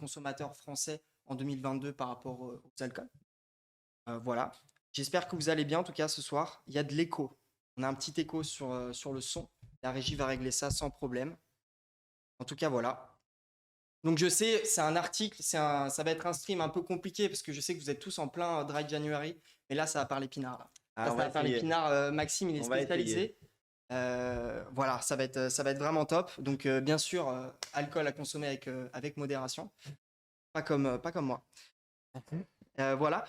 consommateurs français en 2022 par rapport aux alcools. Voilà. J'espère que vous allez bien, en tout cas, ce soir. Il y a de l'écho. On a un petit écho sur le son. La régie va régler ça sans problème. En tout cas, voilà. Donc, je sais, c'est un article, ça va être un stream un peu compliqué parce que je sais que vous êtes tous en plein Dry January. Mais là, ça va parler pinard. Là, Ah, ça on va va parler essayer. pinard. Maxime, il est On va essayer. spécialisé. Voilà, ça va être vraiment top. Donc, bien sûr, alcool à consommer avec modération. Pas comme moi. Voilà.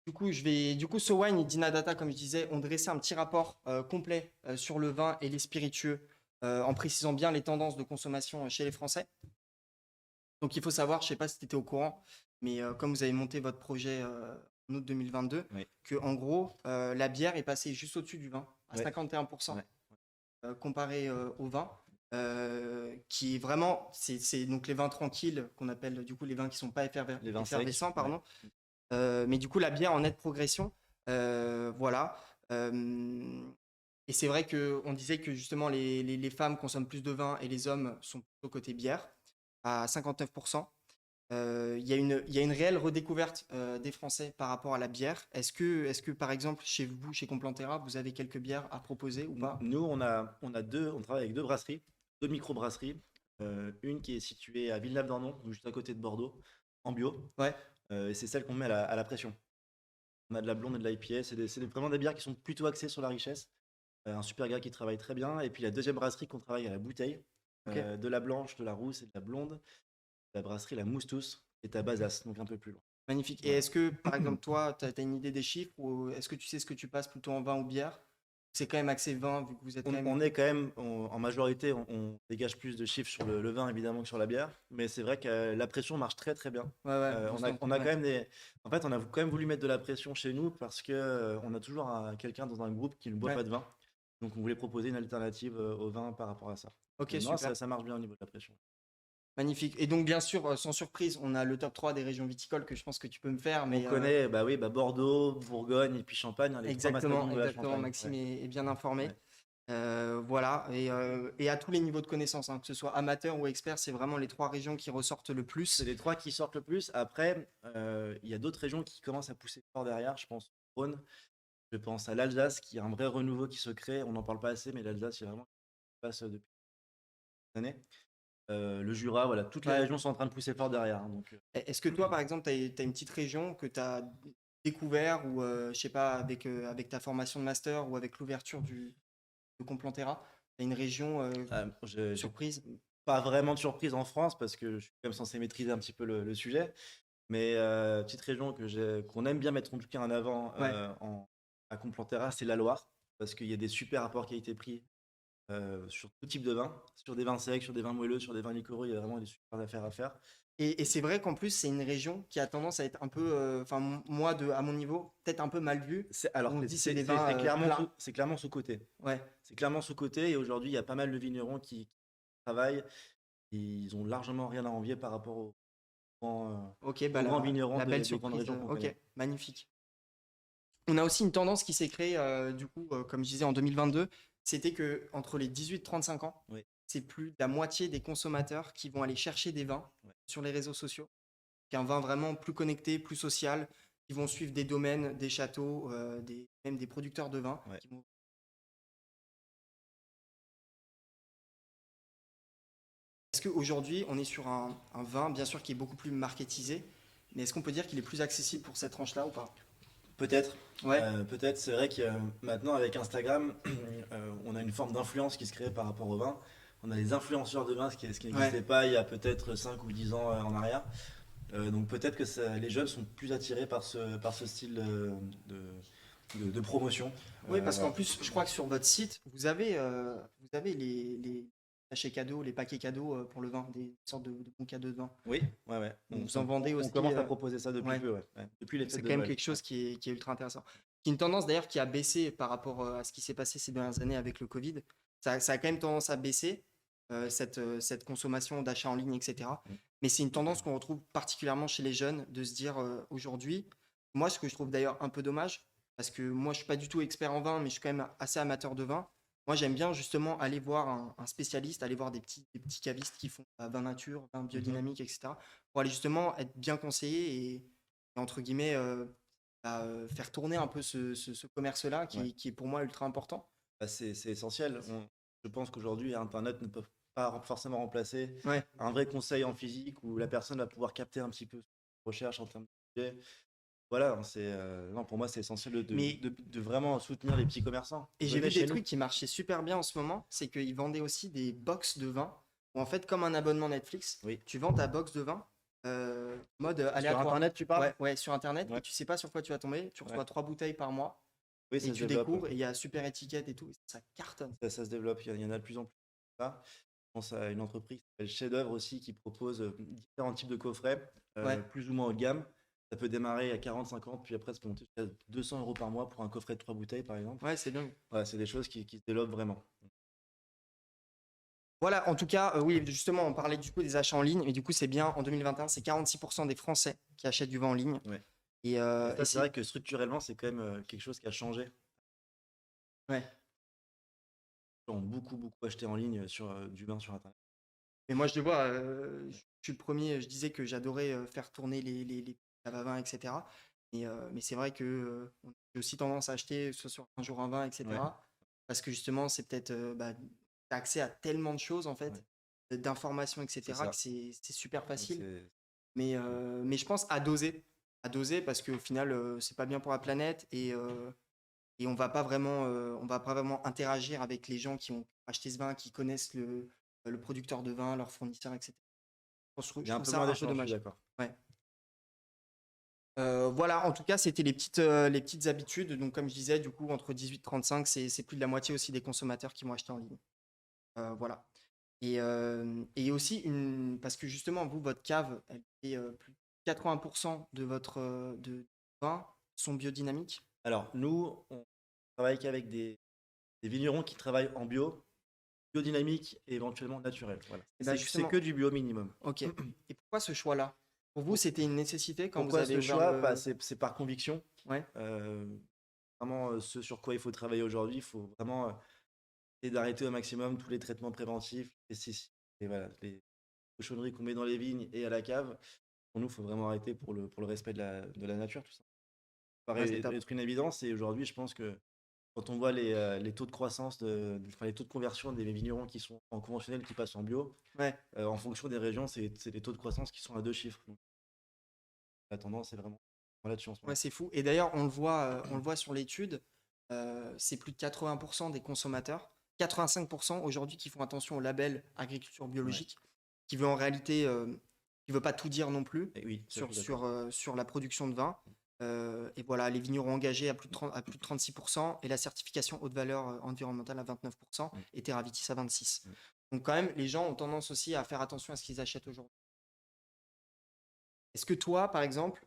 Du coup, SoWine et Dinadata, comme je disais, ont dressé un petit rapport complet sur le vin et les spiritueux, en précisant bien les tendances de consommation chez les Français. Donc, il faut savoir, je ne sais pas si tu étais au courant, mais comme vous avez monté votre projet en août 2022, Oui. que en gros, la bière est passée juste au-dessus du vin, à Ouais. 51%, Ouais. comparé au vin. Qui est vraiment, c'est donc les vins tranquilles qu'on appelle du coup les vins qui sont pas Les vins effervescents, secs. pardon. Mais du coup, la bière en nette progression. Voilà. Et c'est vrai qu'on disait que justement les femmes consomment plus de vin et les hommes sont plutôt côté bière à 59%. Il y a une réelle redécouverte des Français par rapport à la bière. Est-ce que par exemple, chez vous, chez Complanterra, vous avez quelques bières à proposer ou pas? Nous, on travaille avec deux brasseries, deux micro-brasseries. Une qui est située à Villeneuve-d'Ornon, donc juste à côté de Bordeaux, en bio. Ouais. Et c'est celle qu'on met à la pression. On a de la blonde et de l'IPA. Vraiment des bières qui sont plutôt axées sur la richesse. Un super gars qui travaille très bien. Et puis la deuxième brasserie qu'on travaille à la bouteille. Ok. De la blanche, de la rousse et de la blonde. La brasserie La Moustous est à Bazas, donc un peu plus loin. Magnifique. Et Voilà. est-ce que, par exemple, toi, tu as une idée des chiffres ou est-ce que tu sais ce que tu passes plutôt en vin ou bière? C'est quand même axé vin, vu que vous êtes quand même. On est quand même, en majorité, on dégage plus de chiffres sur le vin évidemment que sur la bière, mais c'est vrai que la pression marche très très bien. Ouais, ouais, On a quand même en fait, on a quand même voulu mettre de la pression chez nous parce que on a toujours quelqu'un dans un groupe qui ne boit ouais. pas de vin, donc on voulait proposer une alternative au vin par rapport à ça. Ok, Non, super. ça marche bien au niveau de la pression. Magnifique. Et donc, bien sûr, sans surprise, on a le top 3 des régions viticoles que je pense que tu peux me faire. On Mais connaît, bah oui, bah Bordeaux, Bourgogne et puis Champagne, hein, les trois exactement, mastodontes de la exactement. Champagne. Maxime Ouais, est bien informé. ouais. Voilà. Et à tous les niveaux de connaissances, hein, que ce soit amateur ou expert, c'est vraiment les trois régions qui ressortent le C'est plus. les trois qui sortent le plus. Après, il y a d'autres régions qui commencent à pousser fort derrière. Je pense au Rhône, je pense à l'Alsace, qui a un vrai renouveau qui se crée. On n'en parle pas assez, mais l'Alsace, il y a vraiment ce qui se passe depuis des années. Le Jura, voilà, toutes les Ouais. régions sont en train de pousser fort derrière, hein, donc, Est-ce que toi, par exemple, tu as une petite région que tu as découvert ou, je sais pas, avec ta formation de master ou avec l'ouverture de Complanterra, tu as une région j'ai surprise? pas vraiment de surprise en France parce que je suis quand même censé maîtriser un petit peu le sujet. Mais petite région qu'on aime bien mettre en tout cas en avant Ouais. à Complanterra, c'est la Loire, parce qu'il y a des super rapports qualité-prix sur tout type de vin, sur des vins secs, sur des vins moelleux, sur des vins liquoreux, il y a vraiment des super affaires à faire. Et c'est vrai qu'en plus, c'est une région qui a tendance à être un peu, enfin, moi, à mon niveau, peut-être un peu mal vue. Alors, On se dit c'est des vins plats. c'est clairement sous-coté. Ouais. C'est clairement sous-coté et aujourd'hui, il y a pas mal de vignerons qui travaillent. Ils ont largement rien à envier par rapport Ok, bah aux grands vignerons la belle des grandes surprise. régions qu'on Ok, connaît. magnifique. On a aussi une tendance qui s'est créée, du coup, comme je disais, en 2022. C'était que entre les 18 et 35 ans, Oui. c'est plus de la moitié des consommateurs qui vont aller chercher des vins Ouais. sur les réseaux sociaux, qu'un vin vraiment plus connecté, plus social. Ils vont suivre des domaines, des châteaux, même des producteurs de vin. Ouais. Est-ce qu'aujourd'hui, on est sur un vin, bien sûr, qui est beaucoup plus marketisé, mais est-ce qu'on peut dire qu'il est plus accessible pour cette tranche-là ou pas? Peut-être. Ouais, Peut-être. C'est vrai que maintenant, avec Instagram, on a une forme d'influence qui se crée par rapport au vin. On a des influenceurs de vin, ce qui n'existait ouais. pas il y a peut-être 5 ou 10 ans en arrière. Donc peut-être que les jeunes sont plus attirés par ce style de promotion. Oui, parce qu'en Voilà. plus, je crois que sur votre site, vous avez les sachets cadeaux, les paquets cadeaux pour le vin, des sortes de bons cadeaux de vin. Oui, ouais, ouais. Vous en vendez On aussi. commence à proposer ça depuis Ouais. peu, ouais. Ouais. Depuis les Donc c'est fêtes quand de même Noël. quelque Ouais. chose qui est ultra intéressant. C'est une tendance d'ailleurs qui a baissé par rapport à ce qui s'est passé ces dernières années avec le Covid. Ça a quand même tendance à baisser, cette consommation d'achat en ligne, etc. Mm. Mais c'est une tendance qu'on retrouve particulièrement chez les jeunes de se dire aujourd'hui, moi ce que je trouve d'ailleurs un peu dommage, parce que moi je suis pas du tout expert en vin, mais je suis quand même assez amateur de vin. Moi, j'aime bien justement aller voir un spécialiste, aller voir des petits cavistes qui font vin nature, vin Mhm. biodynamique, etc. Pour aller justement être bien conseillé et entre guillemets, faire tourner un peu ce commerce-là Ouais. qui est pour moi ultra important. Bah, c'est essentiel. Je pense qu'aujourd'hui, Internet ne peut pas forcément remplacer Ouais. un vrai conseil en physique où la personne va pouvoir capter un petit peu ce qu'on recherche en termes de budget. Voilà, hein, non, pour moi, c'est essentiel Mais de vraiment soutenir les petits commerçants. et j'ai Venez vu des chez nous. trucs qui marchaient super bien en ce moment, c'est qu'ils vendaient aussi des box de vin, où en fait, comme un abonnement Netflix, Oui. tu vends ta box de vin mode Sur aléatoire. Internet, tu parles? Ouais, ouais, sur Internet, et Ouais. tu sais pas sur quoi tu vas tomber, tu Ouais. reçois 3 bouteilles par mois, Oui, et ça se tu développe. découvres, et il y a super étiquette et tout, et ça cartonne. Ça se développe. Il y en a de plus en plus. Ça. Je pense à une entreprise qui s'appelle Chef d'œuvre aussi qui propose différents types de coffrets, Ouais, plus ou moins haut de gamme. Ça peut démarrer à 40, 50, puis après, ça peut monter jusqu'à 200 € par mois pour un coffret de 3 bouteilles, par exemple. ouais, c'est dingue. Voilà, c'est des choses qui se développent vraiment. Voilà, en tout cas, oui, justement, on parlait du coup des achats en ligne, et du coup, c'est bien, en 2021, c'est 46% des Français qui achètent du vin en ligne. Ouais. Et, Et euh, ça, et c'est c'est. vrai que structurellement, c'est quand même quelque chose qui a changé. Les Ouais. gens ont beaucoup, beaucoup acheté en ligne sur du vin sur Internet. Mais moi, je le vois, je suis le premier, je disais que j'adorais faire tourner les caves à vin, etc. Mais c'est vrai que j'ai aussi tendance à acheter, que ce soit sur un jour un vin, Ouais, etc. Parce que justement, c'est peut-être, t'as accès à tellement de choses, en ouais, fait, d'informations, c'est etc., que ça. c'est super Donc, facile. Mais je pense à doser parce qu'au final, c'est pas bien pour la planète et on va pas vraiment interagir avec les gens qui ont acheté ce vin, qui connaissent le producteur de vin, leur fournisseur, etc. il Je y a un trouve peu ça moins un peu d'échanges, je suis dommage. d'accord. Ouais. Voilà, en tout cas, c'était les petites habitudes. Donc, comme je disais, du coup, entre 18 et 35, c'est plus de la moitié aussi des consommateurs qui vont acheter en ligne. Voilà. Et aussi, parce que justement, vous, votre cave, elle est plus de 80% de votre de vin sont biodynamiques. Alors, nous, on travaille qu'avec des vignerons qui travaillent en bio, biodynamique et éventuellement naturel. Voilà. Et bien, C'est que justement, du bio minimum. ok. Et pourquoi ce choix-là? Pour vous, Pour- c'était une nécessité quand vous Pourquoi avez ce ouvert choix? Bah, le. c'est par conviction. Ouais, Euh, Vraiment, ce sur quoi il faut travailler aujourd'hui, il faut vraiment essayer d'arrêter au maximum tous les traitements préventifs, les pesticides, et voilà, les cochonneries qu'on met dans les vignes et à la cave. Pour nous, il faut vraiment arrêter pour le respect de la nature, tout ça. Ça ouais, c'est paraît top. être une évidence et aujourd'hui, je pense que quand on voit les taux de croissance, enfin, les taux de conversion des vignerons qui sont en conventionnel qui passent en bio, Ouais, en fonction des régions, c'est des taux de croissance qui sont à 2 chiffres. Donc, la tendance est vraiment là-dessus en ce ouais, moment. c'est fou. Et d'ailleurs, on le voit sur l'étude, c'est plus de 80% des consommateurs, 85% aujourd'hui qui font attention au label agriculture Ouais. biologique, qui veut en réalité, qui veut pas tout dire non plus Et oui, ça, je sur, suis d'accord. sur, euh, sur la production de vin. Et voilà, les vignerons engagés à plus de 36% et la certification haute valeur environnementale à 29% Mm, et Terravitis à 26%. mm. Donc quand même, les gens ont tendance aussi à faire attention à ce qu'ils achètent aujourd'hui. Est-ce que toi, par exemple,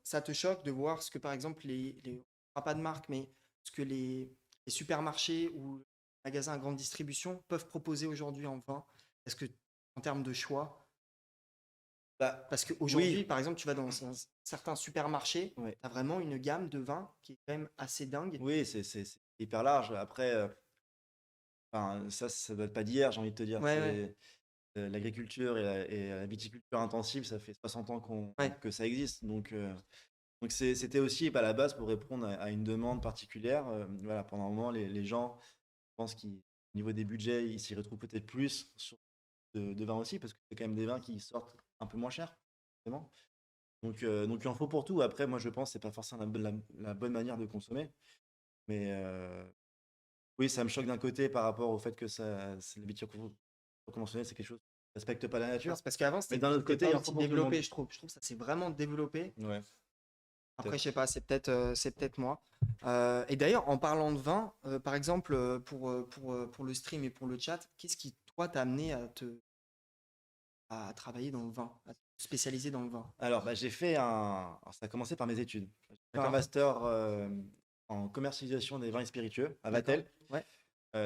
ça te choque de voir ce que, par exemple, on fera pas de marque, mais ce que les supermarchés ou les magasins à grande distribution peuvent proposer aujourd'hui en vin? Est-ce que, en termes de choix, Bah, parce oui, qu'aujourd'hui, par exemple, tu vas dans certains supermarchés, ouais. tu as vraiment une gamme de vins qui est quand même assez dingue. Oui, c'est hyper large. Après, enfin, ça date pas d'hier, j'ai envie de te dire. Ouais, ouais, C'est l'agriculture et la viticulture intensive, ça fait 60 ans ouais, que ça existe. Donc c'était aussi à la base pour répondre à une demande particulière. Voilà, pendant un moment, les gens, je pense qu'au niveau des budgets, ils s'y retrouvent peut-être plus sur de vins aussi, parce que c'est quand même des vins qui sortent un peu moins cher, forcément. Donc il en faut pour tout. Après, moi, je pense que c'est pas forcément la bonne manière de consommer. Mais oui, ça me choque d'un côté par rapport au fait que la viticulture conventionnelle, c'est quelque chose qui ne respecte pas la ouais, nature. c'est parce qu'avant, Mais d'un autre c'était côté, pas il en faut aussi pour tout le monde. développé, je trouve. Je trouve que ça s'est vraiment développé. Ouais, Après, je peut-être. sais pas, c'est peut-être moi. Et d'ailleurs, en parlant de vin, par exemple, pour le stream et pour le chat, qu'est-ce qui, toi, t'a amené à travailler dans le vin, à te spécialiser dans le vin? Alors, bah, alors, ça a commencé par mes études. J'ai fait un D'accord? master en commercialisation des vins et spiritueux à D'accord? Vatel. Ouais.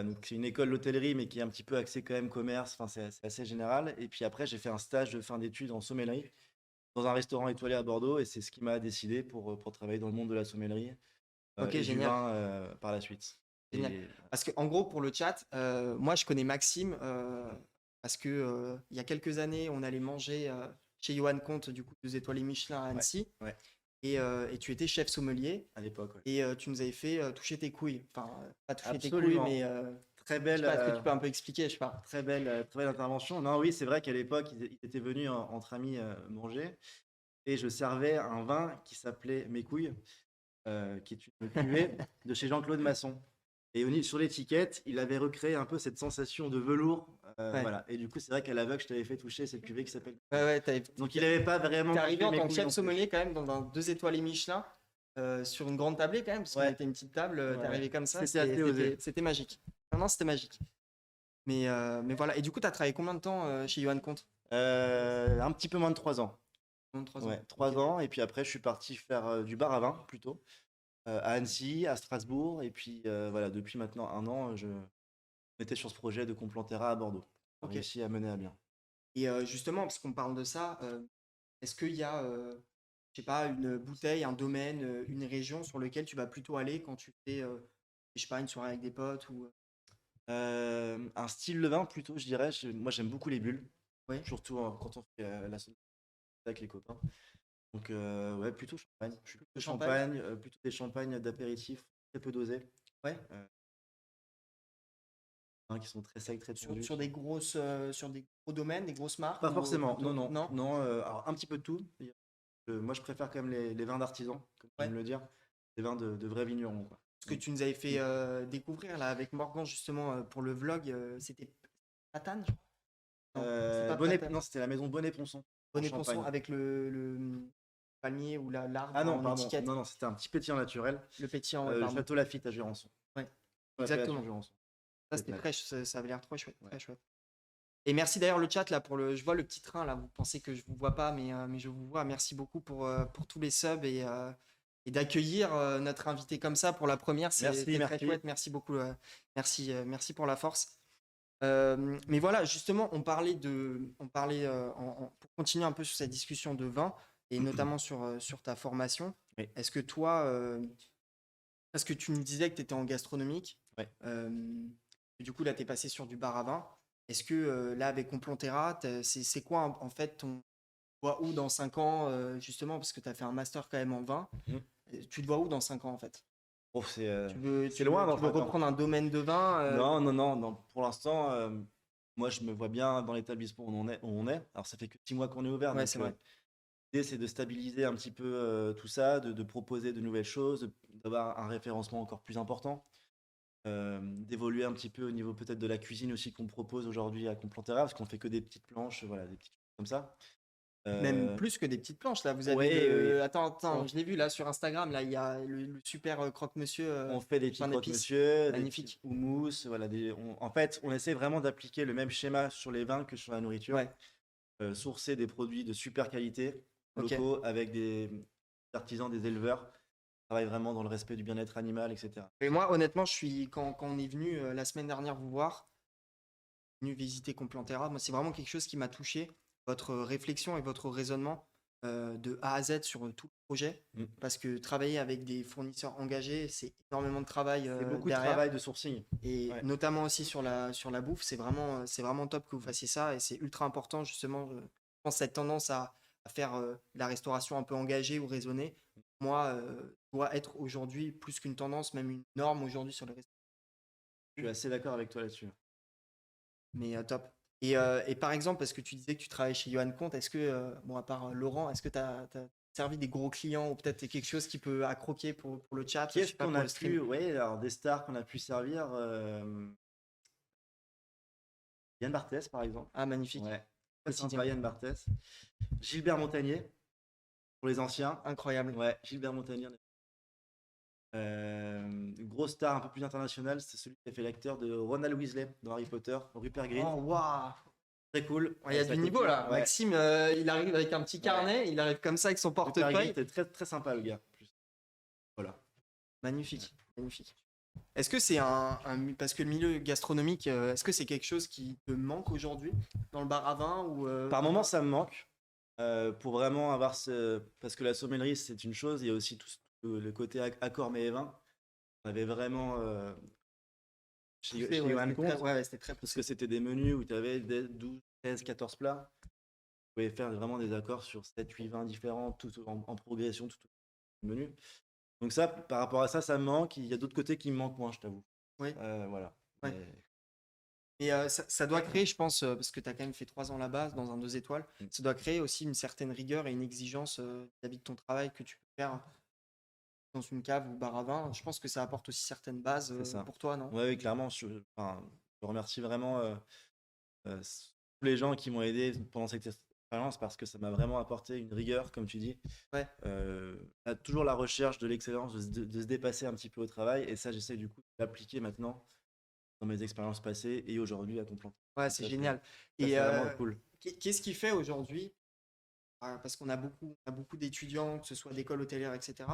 Donc, c'est une école d'hôtellerie, mais qui est un petit peu axée quand même commerce. Enfin, c'est assez général. Et puis après, j'ai fait un stage de fin d'études en sommellerie dans un restaurant étoilé à Bordeaux. Et c'est ce qui m'a décidé pour travailler dans le monde de la sommellerie Ok, et du génial. vin par la suite. Génial. Et Parce que en gros, pour le chat, moi, je connais Maxime parce que il y a quelques années, on allait manger chez Johan Comte, du coup, 2 étoiles Michelin à ouais, Annecy, ouais, et tu étais chef sommelier, à l'époque, ouais. et tu nous avais fait toucher tes couilles. Enfin, pas toucher tes couilles, Absolument. mais Très je sais belle, pas, est-ce que tu peux un peu expliquer, je sais pas. très belle intervention. Non, oui, c'est vrai qu'à l'époque, ils étaient venus entre amis manger et je servais un vin qui s'appelait Mes couilles, qui est une cuvée de chez Jean-Claude Masson. Et sur l'étiquette, il avait recréé un peu cette sensation de velours. Ouais, Voilà. Et du coup, c'est vrai qu'à l'aveugle, je t'avais fait toucher cette cuvée qui s'appelle. ouais, Donc, il n'avait pas vraiment t'es arrivé kiffé en mes tant que couilles chef non plus. sommelier quand même dans 2 étoiles Michelin sur une grande tablée quand même, parce qu'on Ouais, était une petite table, t'es ouais. arrivé comme ça, C'était assez osé. c'était magique. Non, non, c'était magique. Mais voilà. Et du coup, tu as travaillé combien de temps chez Johan Comte? Un petit peu moins de 3 ans. 3 ans. Ouais, 3 Ok. ans. Et puis après, je suis parti faire du bar à vin plutôt, à Annecy, à Strasbourg. Et puis voilà, depuis maintenant 1 an, je m'étais sur ce projet de Complanterra à Bordeaux. J'ai Ok. réussi à mener à bien. Et justement, parce qu'on parle de ça, est-ce qu'il y a, je sais pas, une bouteille, un domaine, une région sur lequel tu vas plutôt aller quand tu fais, je sais pas, une soirée avec des potes ou... Un style de vin plutôt, je dirais. Moi, j'aime beaucoup les bulles, Ouais, surtout quand on fait la sauce avec les copains. Donc, ouais, plutôt champagne. Je suis plutôt le champagne. champagne, plutôt des champagnes d'apéritif, très peu dosés, Ouais. hein, qui sont très secs, très tendus. Sur des gros domaines, des grosses marques Pas ou forcément, non, plutôt... non, Non? non. Alors, un petit peu de tout. Moi, je préfère quand même les vins d'artisans, comme tu Ouais. me le dire. Des vins de vrais vignerons, quoi. Ce que tu nous avais fait découvrir là avec Morgan justement pour le vlog, c'était Platane, je crois. Non, c'est pas Platane. Non, c'était la maison Bonnet-Ponson, en Bonnet Ponson Champagne. avec le palmier ou l'arbre Ah non, en pardon, étiquette. non, non, c'était un petit pétillant naturel. Le pétillant, ouais, pardon. Château Lafite à Jurançon. Ouais, L'appellation exactement. Jurançon. Ça, C'est c'était clair. très, ça avait l'air trop chouette, Ouais. très chouette. Et merci d'ailleurs le chat là pour le. Je vois le petit train là. Vous pensez que je vous vois pas, mais je vous vois. Merci beaucoup pour tous les subs et d'accueillir notre invité comme ça pour la première. Merci, C'était très merci. chouette. Merci beaucoup. Merci pour la force. Mais voilà, justement, on parlait pour continuer un peu sur cette discussion de vin et notamment sur ta formation. Oui. Est-ce que toi, parce que tu nous disais que tu étais en gastronomique, Ouais. et du coup là, tu es passé sur du bar à vin. Est-ce que là, avec Complanterra, c'est quoi en fait ton. Tu te vois où dans 5 ans, justement, parce que tu as fait un master quand même en vin. Mhm. Tu te vois où dans 5 ans en fait? Oh, c'est Tu loin veux, dans tu veux 5 ans. reprendre un domaine de vin Non, non, non, non. Pour l'instant, moi, je me vois bien dans l'établissement où on est. Alors, ça fait que 6 mois qu'on est ouvert. Ouais, Donc, c'est vrai. l'idée, c'est de stabiliser un petit peu tout ça, de proposer de nouvelles choses, d'avoir un référencement encore plus important, d'évoluer un petit peu au niveau peut-être de la cuisine aussi qu'on propose aujourd'hui à Complanterra, parce qu'on fait que des petites planches, voilà, des petites choses comme ça. Même plus que des petites planches, là. Vous avez Ouais, le. oui. Attends, On, je l'ai vu là sur Instagram. Là, il y a le super croque-monsieur on fait des petits pain d'épices. croque-monsieur, des petits Magnifique. houmous, voilà. En fait, on essaie vraiment d'appliquer le même schéma sur les vins que sur la nourriture. Ouais, Sourcer des produits de super qualité, ok. locaux, avec des artisans, des éleveurs, qui travaillent vraiment dans le respect du bien-être animal, etc. Et moi, honnêtement, quand on est venu la semaine dernière vous voir, venu visiter Complanterra, moi, c'est vraiment quelque chose qui m'a touché. Votre réflexion et votre raisonnement de A à Z sur tout le projet. Mm. Parce que travailler avec des fournisseurs engagés, c'est énormément de travail C'est beaucoup de derrière. travail de sourcing. Et Ouais. notamment aussi sur la bouffe, c'est vraiment top que vous fassiez ça. Et c'est ultra important, justement, je pense, cette tendance à faire de la restauration un peu engagée ou raisonnée, moi, doit être aujourd'hui plus qu'une tendance, même une norme aujourd'hui sur les restaurants. Je suis assez d'accord avec toi là-dessus. Mais top. Et par exemple, parce que tu disais que tu travaillais chez Johan Comte, est-ce que, bon, à part Laurent, est-ce que tu as servi des gros clients ou peut-être quelque chose qui peut accroquer pour le chat, je Qu'est-ce sais pas, qu'on pour a le stream? pu, ouais, alors des stars qu'on a pu servir, Yann Barthès par exemple. Ah, magnifique. Ouais. Très Quotidien. sympa Yann Barthès. Gilbert Montagnier pour les anciens. Incroyable. Ouais, Gilbert Montagnier. Une grosse star un peu plus internationale, c'est celui qui a fait l'acteur de Ronald Weasley dans Harry Potter, Rupert Grint. Oh, waouh! Très cool. Il y a Avec sa du niveau copine. là. Ouais. Maxime, il arrive avec un petit carnet, il arrive comme ça avec son Rupert portefeuille. Grint était très, très sympa le gars. en plus. Voilà. Magnifique, magnifique. Est-ce que c'est parce que le milieu gastronomique, est-ce que c'est quelque chose qui te manque aujourd'hui dans le bar à vin ou Par moments, ça me manque. Pour vraiment avoir parce que la sommellerie, c'est une chose, il y a aussi tout le côté accord mais et vin. On avait vraiment chez Poussé, Johan c'était très, Comte, ouais, c'était très parce poussé. que c'était des menus où tu avais 12, 13, 14 plats. Tu pouvais faire vraiment des accords sur 7, 8, 20 différents, tout en progression, tout au menu. Donc ça, par rapport à ça, ça me manque. Il y a d'autres côtés qui me manquent moins, je t'avoue. Oui, Voilà. ouais. Mais- Et ça doit créer, je pense, parce que tu as quand même fait 3 ans là-bas, dans un 2 étoiles, Mm. ça doit créer aussi une certaine rigueur et une exigence vis-à-vis de ton travail que tu peux faire dans une cave ou bar à vin. Je pense que ça apporte aussi certaines bases C'est ça. pour toi, non? Ouais, oui, clairement. Je remercie vraiment tous les gens qui m'ont aidé pendant cette expérience parce que ça m'a vraiment apporté une rigueur, comme tu dis. Ouais, Toujours la recherche de l'excellence, de se dépasser un petit peu au travail. Et ça, j'essaie du coup d'appliquer maintenant dans mes expériences passées et aujourd'hui à Complan. ouais, Donc c'est ça, génial. ça, Et c'est vraiment cool. qu'est-ce qui fait aujourd'hui, parce qu'on a beaucoup d'étudiants, que ce soit d'école hôtelière, etc.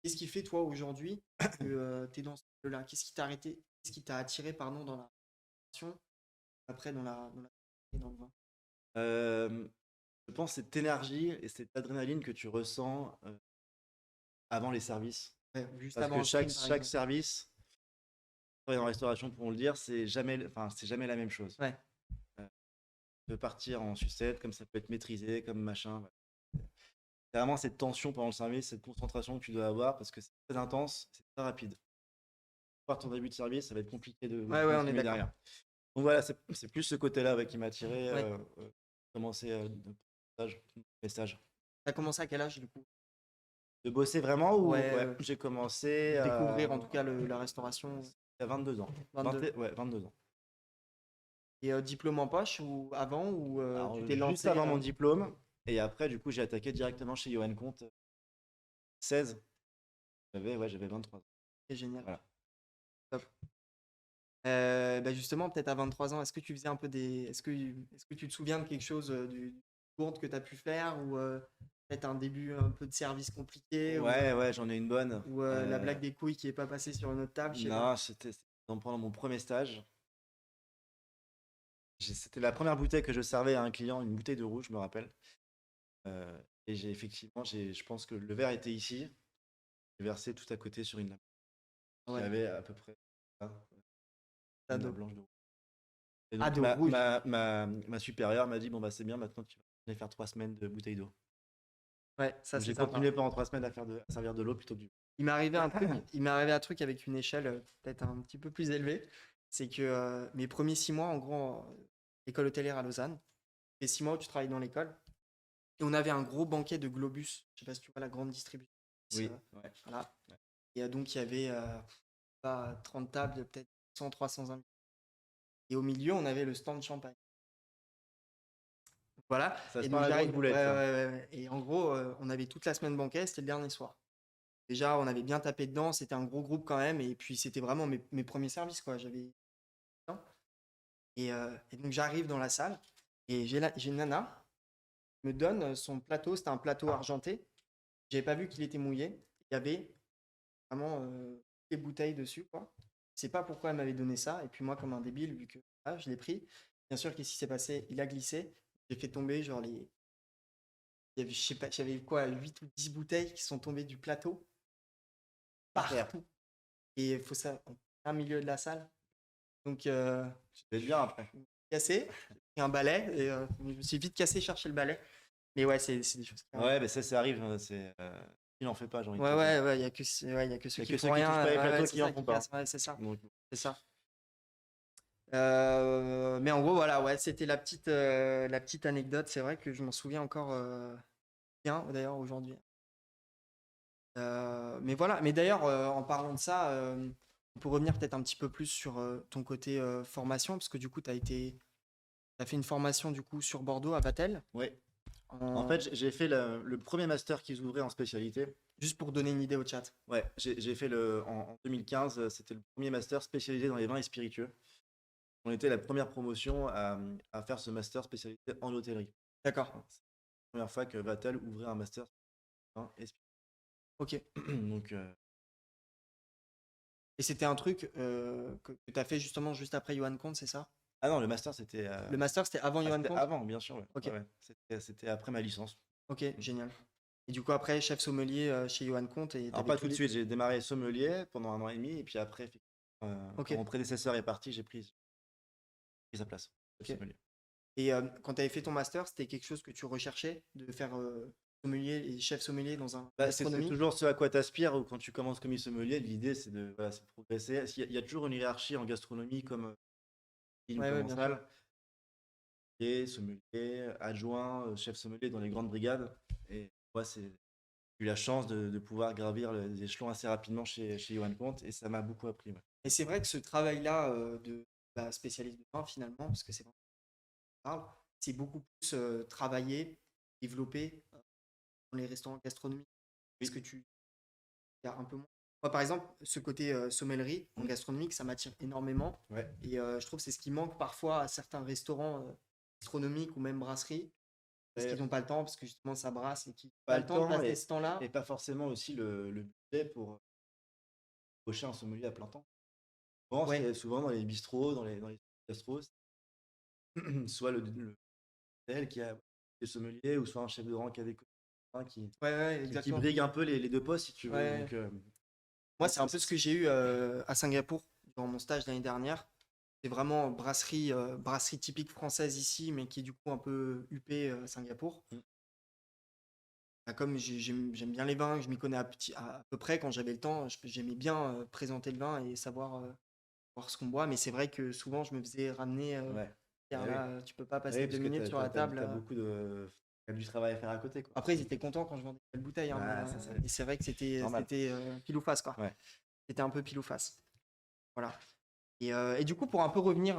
Qu'est-ce qui fait, toi, aujourd'hui, que tu es dans ce milieu-là? Qu'est-ce qui t'a arrêté, qu'est-ce qui t'a attiré, pardon, dans la passion, après et dans le vin? Euh, je pense cette énergie et cette adrénaline que tu ressens avant les services. Ouais, juste Parce avant que le sprint, par chaque exemple. service, dans la restauration pourront le dire, c'est jamais la même chose. Ouais, Ça peut partir en sucette, comme ça peut être maîtrisé, comme machin. Voilà. C'est vraiment cette tension pendant le service, cette concentration que tu dois avoir parce que c'est très intense, c'est très rapide. Par ton début de service, ça va être compliqué de ouais, on est continuer d'accord. derrière. Donc voilà, c'est plus ce côté-là qui m'a attiré, Ouais. commencer mes stages. T'as commencé à quel âge, du coup? De bosser vraiment ou Ouais, ouais, j'ai commencé découvrir en tout cas la restauration, à 22 ans. 22. Ouais, 22 ans. Et diplôme en poche ou avant, ou Alors, tu t'es juste lancé avant mon diplôme, et après, du coup, j'ai attaqué directement chez Johan Comte 16. J'avais 23 ans. c'est génial. Voilà. Top. Bah justement, peut-être à 23 ans, est-ce que tu faisais un peu des. Est-ce que tu te souviens de quelque chose du cours que tu as pu faire, ou peut-être un début un peu de service compliqué, Ouais, j'en ai une bonne. ou la blague des couilles qui est pas passée sur une autre table, je sais pas. Non, c'était pendant mon premier stage. C'était la première bouteille que je servais à un client, une bouteille de rouge, je me rappelle. Et je pense que le verre était ici. J'ai versé tout à côté sur une nappe qui Ouais, avait à peu près ça, tas une nappe d'eau. blanche de rouge. Et Ah, donc de rouge. ma supérieure m'a dit bon bah c'est bien, maintenant tu vas aller faire 3 semaines de bouteille d'eau. Ouais, ça Donc c'est j'ai sympa. continué pendant 3 semaines à servir de l'eau plutôt que du. Il m'est arrivé un truc, il m'est arrivé un truc avec une échelle peut-être un petit peu plus élevée. C'est que mes premiers 6 mois, en gros, école hôtelière à Lausanne, et 6 mois où tu travailles dans l'école, et on avait un gros banquet de Globus. Je sais pas si tu vois la grande distribution. Oui, ouais. Voilà. Et donc il y avait pas 30 tables, peut-être 100, 300 invités. Et au milieu, on avait le stand champagne. Voilà. Ça se Et prend donc la grosse j'arrive. boulette, ça. Ouais. Et en gros, on avait toute la semaine banquet, c'était le dernier soir. Déjà, on avait bien tapé dedans, c'était un gros groupe quand même, et puis c'était vraiment mes premiers services, quoi. J'avais. Et donc j'arrive dans la salle, et j'ai une nana qui me donne son plateau, c'était un plateau argenté. J'avais pas vu qu'il était mouillé. Il y avait vraiment des bouteilles dessus, quoi. Je sais pas pourquoi elle m'avait donné ça, et puis moi, comme un débile, vu que je l'ai pris, bien sûr, qu'est-ce qui s'est passé? Il a glissé, j'ai fait tomber genre les. Il y avait, je sais pas, j'avais quoi, 8 ou 10 bouteilles qui sont tombées du plateau Par terre. partout. Et il faut ça, en plein milieu de la salle. Donc, C'était bien après. cassé, j'ai pris un balai, et je me suis vite cassé chercher le balai. Mais ouais, c'est des choses qui arrivent. Ouais, mais ça arrive. Il n'en fait pas, j'ai envie de te dire. Ouais, il y a que, y a que Il ceux y a qui que font ceux qui touchent rien. pas les Ouais, plateaux c'est qui en ça, font qui pas. cassent. Ouais, c'est ça. Donc, C'est ça. Mais en gros, voilà, ouais, c'était la petite anecdote. C'est vrai que je m'en souviens encore bien, d'ailleurs, aujourd'hui. Mais voilà, mais d'ailleurs, en parlant de ça, on peut revenir peut-être un petit peu plus sur ton côté formation, parce que du coup, tu as fait une formation du coup sur Bordeaux à Vatel. ouais. En En- fait, j'ai fait le premier master qu'ils ouvraient en spécialité. Juste pour donner une idée au chat. Ouais, j'ai fait en 2015, c'était le premier master spécialisé dans les vins et spiritueux. On était la première promotion à faire ce master spécialisé en hôtellerie. D'accord, C'est la première fois que Vatel ouvrait un master vin et ok. spiritueux. Donc, Et c'était un truc que tu as fait justement juste après Johan Comte, c'est ça? ah non, le master c'était Le master, c'était avant Johan c'était Comte? avant, bien sûr. Ouais. Ok, Ouais. C'était après ma licence. ok, génial. Et du coup, après, chef sommelier chez Johan Comte, et Alors t'avais pas tous tout de les. suite, j'ai démarré sommelier pendant 1 an et demi et puis après effectivement, Ok. Quand mon prédécesseur est parti, j'ai pris sa place. Ok. Sommelier. Et quand tu avais fait ton master, c'était quelque chose que tu recherchais de faire sommelier et chef sommelier dans un Bah, c'est gastronomie? toujours ce à quoi tu aspires quand tu commences comme sommelier. L'idée, c'est de, voilà, c'est de progresser. Il y a toujours une hiérarchie en gastronomie comme Ouais, comme ouais, en bien sûr. salle. Sommelier, adjoint, chef sommelier dans les grandes brigades. Et moi, j'ai eu la chance de pouvoir gravir les échelons assez rapidement chez Johan Comte et ça m'a beaucoup appris. Ouais. Et c'est vrai que ce travail-là de spécialiste de vin, finalement, parce que c'est vraiment ce qu'on parle, c'est beaucoup plus travaillé, développé dans les restaurants gastronomiques. Est-ce Oui. que tu as un peu moins? Moi, par exemple, ce côté sommellerie en Mm. gastronomique, ça m'attire énormément. Ouais. Et je trouve que c'est ce qui manque parfois à certains restaurants gastronomiques ou même brasseries, parce qu'ils Et n'ont pas le temps, parce que justement ça brasse et qu'ils n'ont pas pas le le temps de temps passer ce temps-là. et pas forcément aussi le budget pour embaucher un sommelier à plein temps. Ouais, Souvent dans les bistrots, dans les gastros, soit le tel qui a des sommeliers ou soit un chef de rang qui a des copains ouais, ouais, qui exactement. brigue un peu les deux postes si tu veux. Ouais. Donc, Moi, ouais, c'est un peu ce que j'ai eu à Singapour durant mon stage l'année dernière. C'est vraiment brasserie typique française ici, mais qui est du coup un peu huppée à Singapour. Mm. Bah, comme j'aime bien les vins, je m'y connais à peu près quand j'avais le temps, j'aimais bien présenter le vin et savoir voir ce qu'on boit. Mais c'est vrai que souvent, je me faisais ramener. Ouais. Tiens, Eh oui. là, tu peux pas Eh passer oui, deux parce que minutes sur la table. t'as beaucoup t'as du travail à faire à côté, quoi. Après, ils étaient contents quand je vendais une bouteille, hein, Bah, ça, c'est mais c'est vrai que normal. c'était pile ou face, quoi. Ouais. C'était un peu pile ou face. Voilà. Et du coup, pour un peu revenir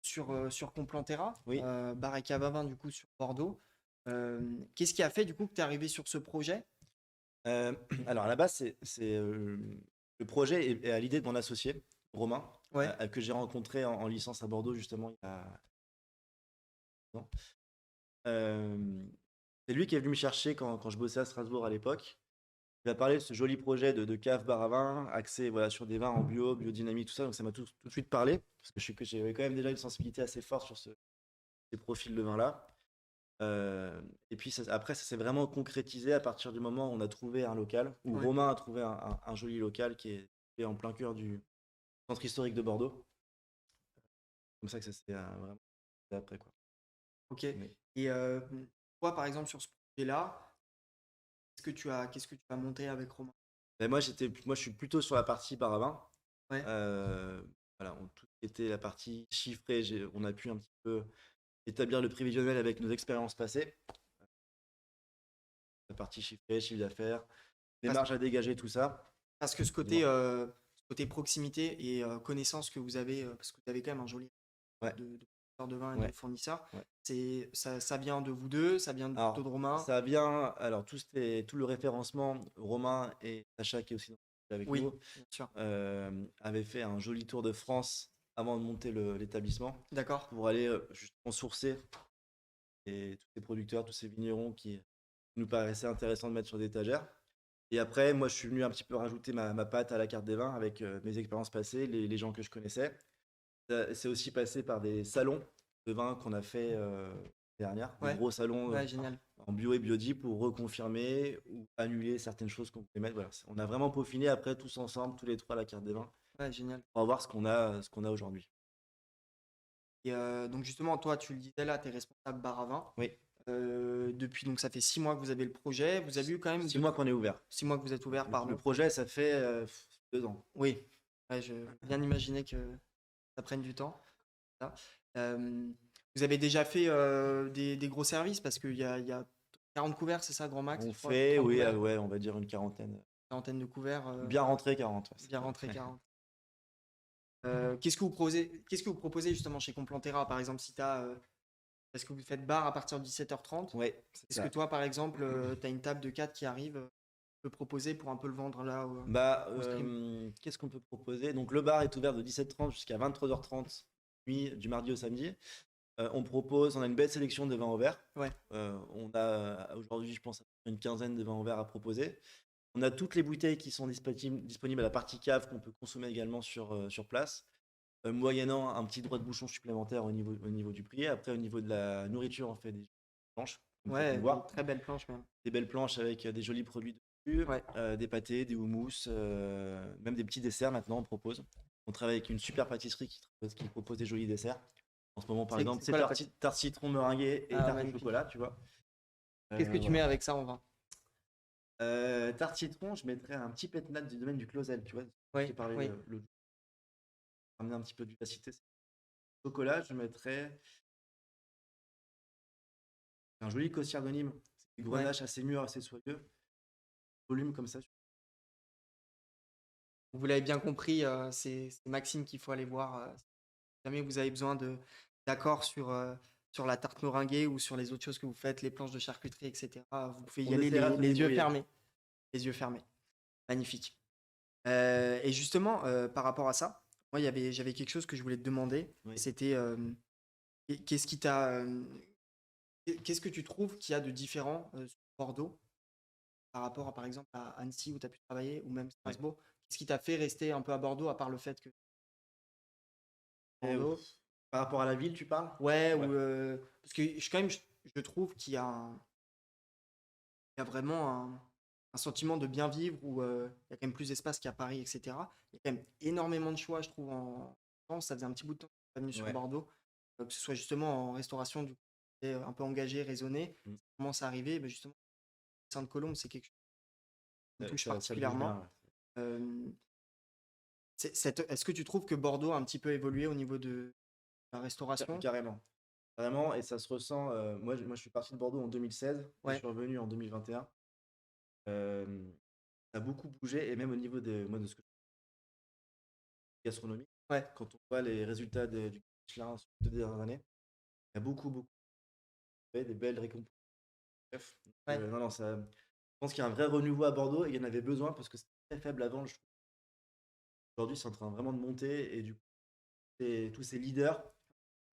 sur Complanterra, Oui. Bar et Cave à Vin, du coup, sur Bordeaux, qu'est-ce qui a fait, du coup, que tu es arrivé sur ce projet? Euh, alors, à la base, le projet est à l'idée de mon associé, Romain, Ouais, que j'ai rencontré en licence à Bordeaux, justement, il y a 2 ans. Euh, c'est lui qui est venu me chercher quand je bossais à Strasbourg à l'époque. Il m'a parlé de ce joli projet de cave bar à vin, axé voilà, sur des vins en bio, biodynamique, tout ça. Donc ça m'a tout de suite parlé, parce que j'avais quand même déjà une sensibilité assez forte sur ces profils de vin-là. Et puis après, ça s'est vraiment concrétisé à partir du moment où on a trouvé un local, où ouais, Romain a trouvé un joli local qui est en plein cœur du centre historique de Bordeaux. Comme ça que ça s'est vraiment fait après, quoi. ok. Mais, Et toi, par exemple, sur ce projet-là, qu'est-ce que tu as monté avec Romain? moi, je suis plutôt sur la partie bar à vin. Ouais, Voilà, tout ce qui était la partie chiffrée, on a pu un petit peu établir le prévisionnel avec nos expériences passées. La partie chiffrée, chiffre d'affaires, les parce, marges à dégager, tout ça. parce que Dis-moi. ce côté proximité et connaissance que vous avez, parce que vous avez quand même un joli Ouais, de producteurs de vin et de ouais, fournisseurs, ouais. ça vient de vous deux, ça vient plutôt Alors, de Romain? ça vient. Alors, tout le référencement, Romain et Sacha, qui est aussi avec Oui, nous, bien sûr. avaient fait un joli tour de France avant de monter l'établissement D'accord. pour aller justement sourcer tous ces producteurs, tous ces vignerons qui nous paraissaient intéressants de mettre sur des étagères. Et après, moi, je suis venu un petit peu rajouter ma patte à la carte des vins avec mes expériences passées, les gens que je connaissais. C'est aussi passé par des salons de vin qu'on a fait dernière, des Ouais, gros salons ouais, génial. en bio et biodi pour reconfirmer ou annuler certaines choses qu'on pouvait mettre. Voilà, on a vraiment peaufiné après tous ensemble, tous les trois, la carte des vins, Ouais, génial. pour voir ce qu'on a aujourd'hui. Et donc justement, toi, tu le disais là, tu es responsable bar à vin. Oui, Depuis, donc ça fait 6 mois que vous avez le projet. Vous avez eu quand même 6 mois qu'on est ouvert. 6 mois que vous êtes ouvert, Le pardon. projet, ça fait 2 ans. Oui, ouais, je bien imaginer que ça prenne du temps. Ça. Euh, Vous avez déjà fait des gros services parce il y a 40 couverts, c'est ça, grand max, On je crois, fait, 30 oui, couverts, ouais, on va dire une quarantaine. quarantaine de couverts, Bien rentré 40. Ouais, c'est bien ça. rentré 40. Qu'est-ce que vous proposez justement chez Complanterra, par exemple, si tu as, est-ce que vous faites bar à partir de 17h30? Ouais, c'est Est-ce que ça. toi, par exemple, tu as une table de 4 qui arrive, tu peux proposer pour un peu le vendre là Bah, au stream? qu'est-ce qu'on peut proposer? Donc, le bar est ouvert de 17h30 jusqu'à 23h30, nuit, du mardi au samedi. On a une belle sélection de vins au verre. Ouais, On a aujourd'hui, je pense, une quinzaine de vins au verre à proposer. On a toutes les bouteilles qui sont disponibles à la partie cave qu'on peut consommer également sur place, moyennant un petit droit de bouchon supplémentaire au niveau du prix. Après, au niveau de la nourriture, on fait des planches, comme tu as pu ouais, le des voir. très belles planches même. Des belles planches avec des jolis produits dessus. Ouais. des pâtés, des houmous, même des petits desserts maintenant, on propose. On travaille avec une super pâtisserie qui propose des jolis desserts. En ce moment, par exemple, C'est c'est quoi la pâtisserie? tarte citron meringuée et Ah, tarte au magnifique. chocolat, tu vois. Qu'est-ce que tu mets Voilà. avec ça en vin? Tarte citron, je mettrais un petit pétnat du domaine du Clausel, tu vois. Je Oui, t'ai parlé oui, l'autre jour, ramener un petit peu de vivacité. Chocolat, je mettrais un joli Cossière de Nîmes. C'est des ouais. grenaches assez mûrs, assez soyeux. Volume comme ça. Vous l'avez bien compris, c'est Maxime qu'il faut aller voir. Si jamais vous avez besoin d'accords sur la tarte meringuée ou sur les autres choses que vous faites, les planches de charcuterie, etc. Vous pouvez y On aller essaiera de se les yeux débrouiller. fermés. Les yeux fermés. Magnifique. Et justement, par rapport à ça, moi, j'avais quelque chose que je voulais te demander. Oui. C'était qu'est-ce qui t'a, qu'est-ce que tu trouves qu'il y a de différent sur Bordeaux par rapport à, par exemple, à Annecy où tu as pu travailler ou même Ouais. Strasbourg? Qu'est-ce qui t'a fait rester un peu à Bordeaux à part le fait que Et, Bordeaux, par rapport à la ville, tu parles? ouais, Ouais. ou parce que quand même, je trouve qu'il y a, il y a vraiment un sentiment de bien vivre où il y a quand même plus d'espace qu'à Paris, etc. Il y a quand même énormément de choix, je trouve, en France. Ça faisait un petit bout de temps que je suis pas venu sur Ouais. Bordeaux, que ce soit justement en restauration, du coup, et un peu engagé, raisonné. Mm. Ça commence à arriver, ben justement, Sainte-Colombe, c'est quelque chose qui me touche Ça bouge bien. particulièrement. Euh, est-ce que tu trouves que Bordeaux a un petit peu évolué au niveau de la restauration? Carrément. Vraiment, et ça se ressent. Moi, je suis parti de Bordeaux en 2016 et je Ouais, suis revenu en 2021. Euh, Ça a beaucoup bougé, et même au niveau moi, de ce que gastronomie, ouais, quand on voit les résultats du Michelin sur les 2 dernières années, il y a beaucoup des belles récompenses. Bref, donc, ouais. non, non, je pense qu'il y a un vrai renouveau à Bordeaux et il y en avait besoin parce que c'était très faible avant. Aujourd'hui, c'est en train vraiment de monter, et du coup, tous ces leaders.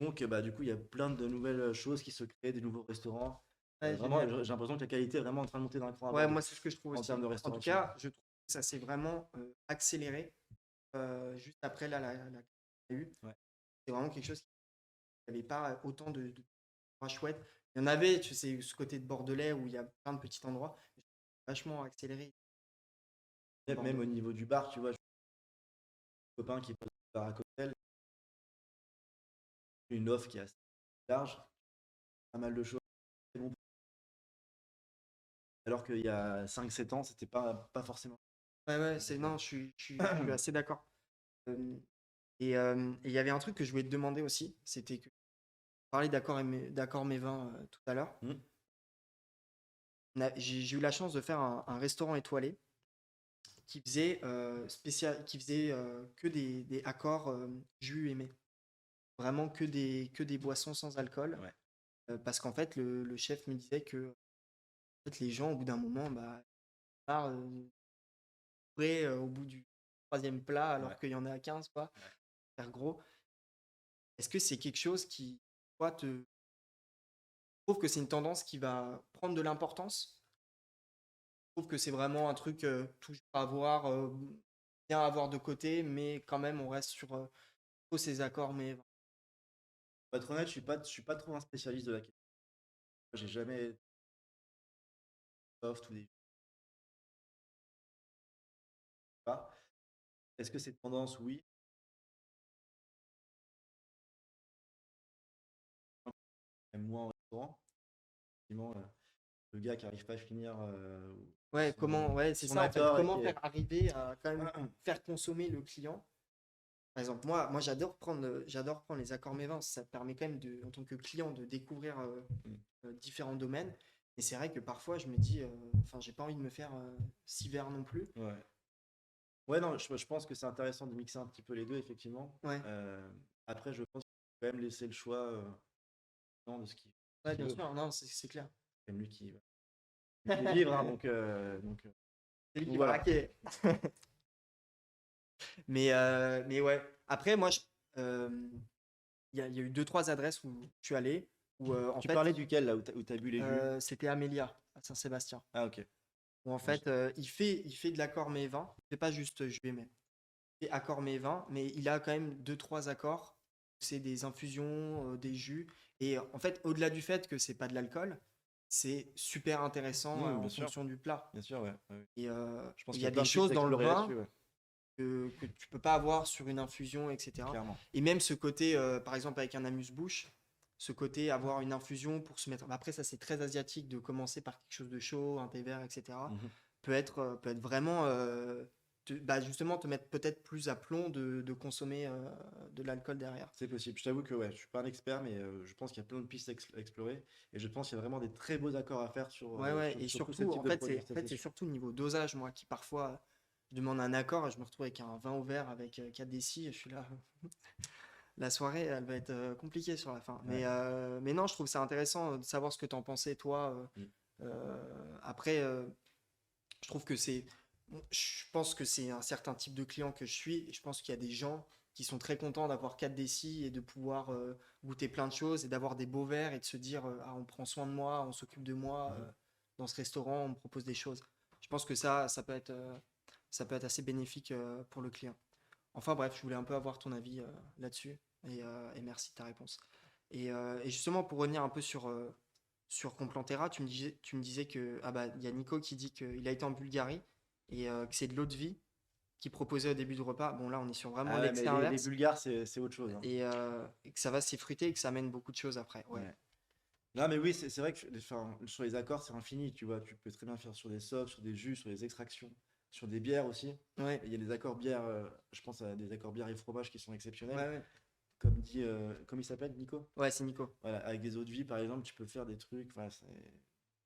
Donc, bah, du coup, il y a plein de nouvelles choses qui se créent, des nouveaux restaurants. Ouais, Vraiment, génial. j'ai l'impression que la qualité est vraiment en train de monter d'un cran à Ouais, moi, Bordeaux, c'est ce que je trouve en aussi. termes de En tout restauration. cas, je trouve que ça s'est vraiment accéléré juste après la qu'il y a eu. Ouais. C'est vraiment quelque chose qui n'avait pas autant de endroits chouettes. Il y en avait, tu sais, ce côté de Bordelais où il y a plein de petits endroits. Mais je trouve que c'est vachement accéléré à Même Bordeaux. au niveau du bar, tu vois, j'ai un copain qui pose un bar à cocktail, une offre qui est assez large, pas mal de choses. C'est bon. Alors qu'il y a 5 7 ans, c'était pas forcément. Ouais, ouais, non, je suis assez d'accord. Euh, et il y avait un truc que je voulais te demander aussi, c'était que tu parlais d'accord mes vins tout à l'heure. Hmm. J'ai eu la chance de faire un restaurant étoilé qui faisait que des accords jus et mets. Vraiment que des boissons sans alcool. Ouais. Parce qu'en fait, le chef me disait que en fait, les gens, au bout d'un moment, bah, partent, bourrés, au bout du troisième plat, Ouais. alors qu'il y en a 15 quoi. Ouais. Faire gros. Est-ce que c'est quelque chose qui, toi, te trouve que c'est une tendance qui va prendre de l'importance? Je trouve que c'est vraiment un truc toujours à avoir, bien à avoir de côté, mais quand même, on reste sur tous ces accords, mais Pour être honnête, je suis pas trop un spécialiste de la question. J'ai jamais soft ou des pas. Est-ce que c'est tendance? Oui. Même moi en restaurant. Effectivement, le gars qui arrive pas à finir ouais, comment, ouais, c'est son ça en fait. accord et Comment qui est. faire arriver à quand même faire consommer le client? Par exemple, moi j'adore prendre les accords mévins. Ça te permet quand même en tant que client, de découvrir Mm. différents domaines. Et c'est vrai que parfois, je me dis, enfin, j'ai pas envie de me faire si vert non plus. Ouais. Ouais, non, je pense que c'est intéressant de mixer un petit peu les deux, effectivement. Ouais, Après, je pense qu'il faut quand même laisser le choix de ouais, qui bien veut. sûr, non, c'est clair. C'est même lui qui va les vivre, hein, C'est lui donc qui va voilà. raquer. Mais ouais. Après, moi, il y a eu deux, trois adresses où je suis allé, où en Tu fait, parlais duquel, là, où t'as bu les jus? c'était Amélia, à Saint-Sébastien. Ah, ok. Où en Moi, fait, il fait de l'accord mets 20. Il fait pas juste jus et mets. Il fait accord mets 20, mais il a quand même deux, trois accords. C'est des infusions, des jus. Et en fait, au-delà du fait que c'est pas de l'alcool, c'est super intéressant Bien en sûr, fonction du plat. bien sûr, ouais. Ouais, ouais. Et Je pense il qu'il y y a a plein des de pistes choses à dans le explorer là-dessus, vin ouais, que tu peux pas avoir sur une infusion, etc. clairement. Et même ce côté, par exemple avec un amuse-bouche, ce côté avoir une infusion pour se mettre. Après, ça c'est très asiatique de commencer par quelque chose de chaud, un thé vert, etc. Mhm. Peut être vraiment, bah, justement, te mettre peut-être plus à plomb de consommer de l'alcool derrière. C'est possible. Je t'avoue que ouais, je suis pas un expert, mais je pense qu'il y a plein de pistes à explorer. Et je pense qu'il y a vraiment des très beaux accords à faire Ouais, ouais, et sur tous ces surtout, types de produits, en ça fait, c'est c'est sûr. surtout au niveau dosage, moi, qui parfois, je demande un accord et je me retrouve avec un vin au verre avec 4 décis et je suis là. La soirée, elle va être compliquée sur la fin. Ouais. Mais non, je trouve ça intéressant de savoir ce que t'en pensais, toi. Mm. Après, je trouve que c'est. Bon, je pense que c'est un certain type de client que je suis. Et je pense qu'il y a des gens qui sont très contents d'avoir 4 décis et de pouvoir goûter plein de choses et d'avoir des beaux verres et de se dire ah, on prend soin de moi, on s'occupe de moi Mhm. dans ce restaurant, on me propose des choses. Je pense que ça peut être assez bénéfique pour le client. Enfin bref, je voulais un peu avoir ton avis là-dessus et merci de ta réponse. Et justement, pour revenir un peu sur Complantera, tu me disais que ah bah, il y a Nico qui dit qu'il a été en Bulgarie et que c'est de l'eau de vie qu'il proposait au début du repas. Bon, là, on est sur vraiment Ah ouais, mais l'excès les inverse Bulgares, c'est autre chose, hein. et que ça va s'effruiter et que ça amène beaucoup de choses après. Ouais. Ouais. Non, mais oui, c'est vrai que enfin, sur les accords, c'est infini, tu vois. Tu peux très bien faire sur des softs, sur des jus, sur des extractions, sur des bières aussi. Ouais, Et il y a des accords bières, je pense à des accords bières et fromages qui sont exceptionnels. ouais, ouais. Comme il s'appelle, Nico? Ouais, c'est Nico. Voilà, avec des eaux de vie, par exemple, tu peux faire des trucs, enfin,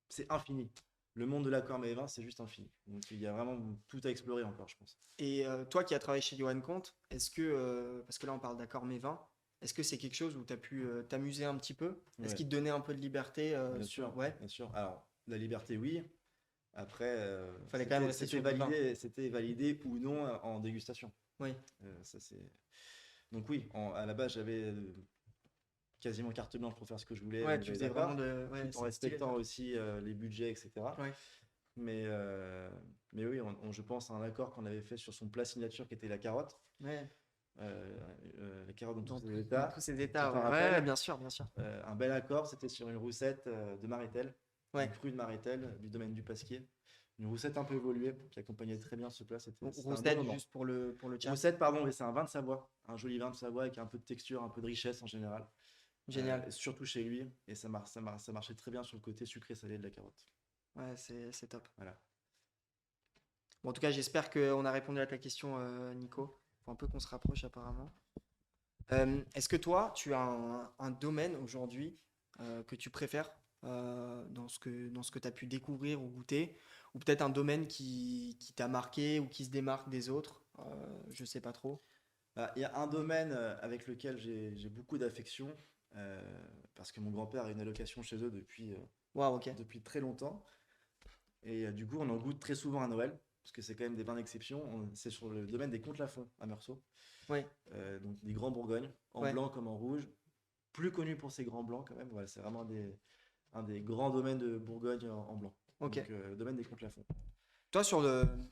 c'est infini. Le monde de l'accord mais vin, c'est juste infini. Donc il y a vraiment tout à explorer encore, je pense. Et toi qui as travaillé chez Johan Comte, est-ce que, parce que là on parle d'accord mais 20, est-ce que c'est quelque chose où tu as pu t'amuser un petit peu? Est-ce Ouais, qu'il te donnait un peu de liberté bien sur... sûr, Ouais, bien sûr. Alors, la liberté, oui. Après, fallait quand même rester sur du vin. c'était validé ou non en dégustation. Oui, Ça, c'est... Donc oui, à la base, j'avais quasiment carte blanche pour faire ce que je voulais au ouais, tu niveau des faisais vraiment accords, de... Ouais, tout en c'est stylé respectant ça. aussi les budgets, etc. Ouais, Mais, euh, mais oui, je pense à un accord qu'on avait fait sur son plat signature qui était la carotte. ouais, Euh, la carotte dans tous ses dans états. tous ces Tu états, t'en ouais. Ouais, ouais, rappelles? bien sûr, bien sûr. Un bel accord, c'était sur une roussette de Maritel, du Ouais, cru de Maritel, du domaine du Pasquier. Une roussette un peu évoluée qui accompagnait très bien ce plat. C'était un bon Roussette, moment. juste pour le chat. Roussette, pardon, mais c'est un vin de Savoie, un joli vin de Savoie avec un peu de texture, un peu de richesse en général. Génial. Surtout chez lui, et ça marchait très bien sur le côté sucré-salé de la carotte. Ouais, c'est top. Voilà. Bon, en tout cas, j'espère qu'on a répondu à ta question, Nico. Faut un peu qu'on se rapproche apparemment. Est-ce que toi, tu as un domaine aujourd'hui que tu préfères dans ce que tu as pu découvrir ou goûter, ou peut-être un domaine qui t'a marqué ou qui se démarque des autres, je sais pas trop. Ah, il y a un domaine avec lequel j'ai beaucoup d'affection, parce que mon grand-père a une allocation chez eux Waouh, ok. depuis très longtemps. Et du coup, on en goûte très souvent à Noël, parce que c'est quand même des vins d'exception. C'est sur le domaine des Comtes-Lafon à Meursault. Ouais, Donc des grands Bourgognes, en ouais, blanc comme en rouge. Plus connu pour ses grands blancs quand même. Voilà, c'est vraiment un des grands domaines de Bourgogne en blanc. ok. Donc domaine des Comtes-Lafon. Toi,